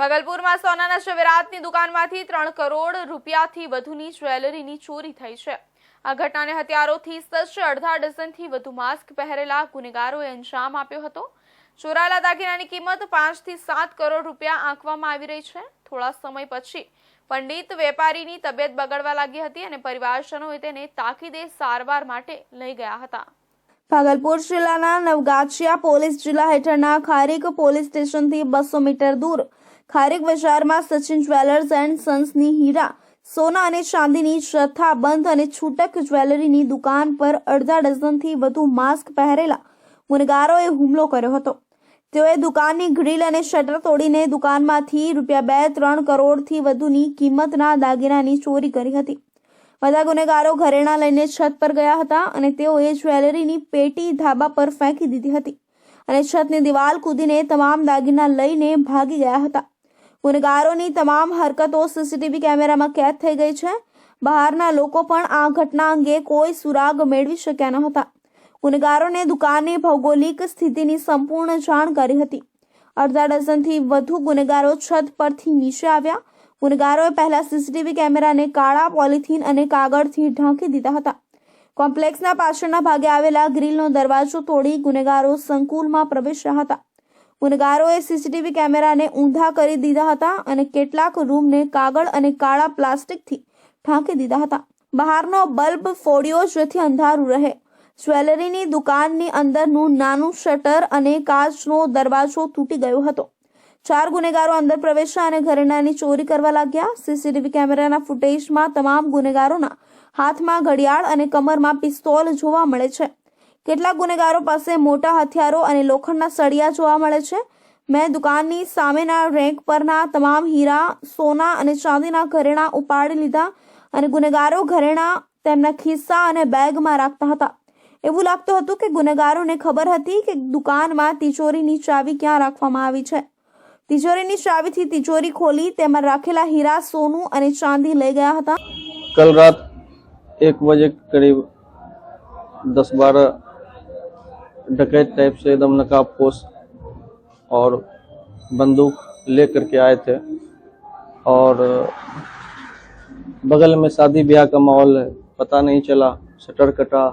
ભાગલપુરમાં સોનાના ઝવેરાતની દુકાનમાંથી 3 કરોડ રૂપિયાથી વધુની જ્વેલરીની ચોરી થઈ છે। આ ઘટનાને હથિયારોથી સજ્જ અડધા ડઝનથી વધુ માસ્ક પહેરેલા ગુનેગારોએ અંજામ આપ્યો હતો। ચોરાયેલા દાગીનાની કિંમત 5 થી 7 કરોડ રૂપિયા આંકવામાં આવી રહી છે। થોડા સમય પછી પંડિત વેપારીની તબિયત બગડવા લાગી હતી અને પરિવારજનોએ તેને તાકીદે સારવાર માટે લઈ ગયા હતા। ભાગલપુર જિલ્લાના નવગાછિયા પોલીસ જિલ્લા હેઠળના ખારીક પોલીસ સ્ટેશનથી 200 મીટર દૂર ખારીક બજારમાં સચિન જ્વેલર્સ એન્ડ સન્સની હીરા, સોના અને ચાંદીની જથ્થાબંધ અને છૂટક જ્વેલરીની દુકાન પર અડધા ડઝનથી વધુ માસ્ક પહેરેલા ગુનેગારોએ હુમલો કર્યો હતો। તેઓએ દુકાનની ગ્રીલ અને શટર તોડીને દુકાનમાંથી ₹2-3 કરોડથી વધુની કિંમતના દાગીનાની ચોરી કરી હતી। બધા ગુનેગારો ઘરેણાં લઈને છત પર ગયા હતા અને તેઓએ જ્વેલરીની પેટી ધાબા પર ફેંકી દીધી હતી અને છતની દિવાલ કૂદીને તમામ દાગીના લઈને ભાગી ગયા હતા। ગુનેગારોની તમામ હરકતો સીસીટીવી કેમેરામાં કેદ થઈ ગઈ છે। બહારના લોકો પણ આ ઘટના અંગે કોઈ સુરાગ મેળવી શક્યા ન હતા। ગુનેગારોને દુકાનની ભૌગોલિક સ્થિતિની સંપૂર્ણ જાણકારી હતી। અડધા ડઝનથી વધુ ગુનેગારો છત પરથી નીચે આવ્યા। ગુનેગારોએ પહેલા સીસીટીવી કેમેરાને કાળા પોલિથીન અને કાગળથી ઢાંકી દીધા હતા। કોમ્પ્લેક્સના પાછળના ભાગે આવેલા ગ્રીલનો દરવાજો તોડી ગુનેગારો સંકુલમાં પ્રવેશ્યા હતા। ગુનેગારોએ સીસીટીવી કેમેરાને ઊંધા કરી દીધા હતા અને કેટલાક રૂમને કાગળ અને કાળા પ્લાસ્ટિકથી ઢાંકી દીધા હતા। બહારનો બલ્બ ફોડ્યો જેથી અંધારું રહે। જ્વેલરીની દુકાનની અંદરનું નાનું શટર અને કાચનો દરવાજો તૂટી ગયો હતો। 4 ગુનેગારો અંદર પ્રવેશ્યા અને ઘરેણાંની ચોરી કરવા લાગ્યા। સીસીટીવી કેમેરાના ફૂટેજમાં તમામ ગુનેગારોના હાથમાં ઘડિયાળ અને કમરમાં પિસ્તોલ જોવા મળે છે। કેટલાક ગુનેગારો પાસે મોટા હથિયારો અને લોખંડના સળિયા જોવા મળે છે। મેં દુકાનની સામેના રેક પરના તમામ હીરા, સોના અને ચાંદીના ઘરેણાં ઉપાડી લીધા અને ગુનેગારો ઘરેણાં તેમના ખિસ્સા અને બેગમાં રાખતા હતા। એવું લાગતું હતું કે ગુનેગારોને ખબર હતી કે દુકાનમાં તિજોરીની ચાવી ક્યાં રાખવામાં આવી છે। તિજોરીની ચાવીથી તિજોરી ખોલી તેમાં રાખેલા હીરા, સોનું અને ચાंदी લઈ ગયા હતા। कल रात 1 बजे करीब 10-12 डकैत टाइप से एकदम नकाबपोश और बंदूक लेकर के आए थे और बगल में शादी ब्याह का माहौल है। पता नहीं चला, शटर कटा,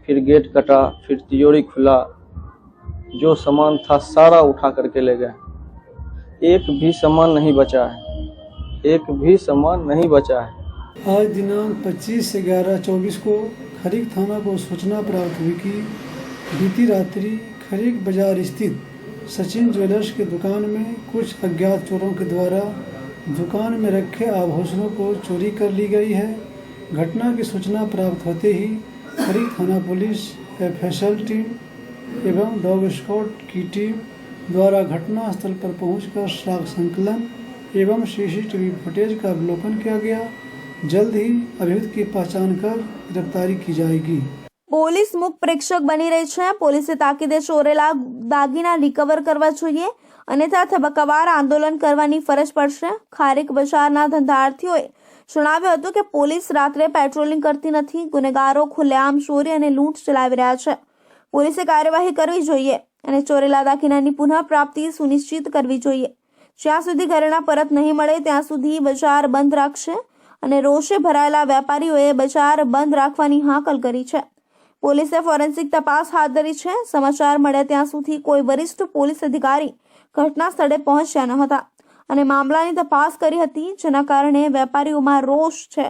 फिर गेट कटा, फिर तिजोरी खुला, जो सामान था सारा उठा करके ले गए। एक भी सामान नहीं बचा है, एक भी सामान नहीं बचा है। आज दिनांक 25/11/24 को खरीक थाना को सूचना प्राप्त हुई कि बीती रात्रि खरीक बाजार स्थित सचिन ज्वेलर्स की दुकान में कुछ अज्ञात चोरों के द्वारा दुकान में रखे आभूषणों को चोरी कर ली गई है। घटना की सूचना प्राप्त होते ही खरीक थाना पुलिस, FSL टीम एवं डॉग स्क्वाड की टीम द्वारा घटना स्थल पर पहुंचकर साक्ष्य संकलन एवं सीसीटीवी फुटेज का अवलोकन किया गया। जल्द ही अभियुक्त की पहचान कर गिरफ्तारी की जाएगी। પોલીસ મુખ પ્રેક્ષક બની રહી છે। પોલીસે તાકીદે ચોરેલા દાગીના રિકવર કરવા જોઈએ, અન્યથા તબક્કાવાર આંદોલન કરવાની ફરજ પડશે। ખારીક બજારના ધંધાર્થીઓએ જણાવ્યું હતું કે પોલીસ રાત્રે પેટ્રોલિંગ કરતી નથી। ગુનેગારો ખુલ્લેઆમ ચોરી અને લૂંટ ચલાવી રહ્યા છે। પોલીસે કાર્યવાહી કરવી જોઈએ અને ચોરેલા દાગીનાની પુનઃ પ્રાપ્તિ સુનિશ્ચિત કરવી જોઈએ। જ્યાં સુધી ઘરેણાં પરત નહીં મળે ત્યાં સુધી બજાર બંધ રાખશે અને રોષે ભરાયેલા વેપારીઓએ બજાર બંધ રાખવાની હાકલ કરી છે। પોલીસે ફોરેન્સિક તપાસ હાથ ધરી છે। સમાચાર મળ્યા ત્યાં સુધી કોઈ વરિષ્ઠ પોલીસ અધિકારી ઘટના સ્થળે પહોંચ્યા ન હતા અને મામલાની તપાસ કરી હતી, જેના કારણે વેપારીઓમાં રોષ છે।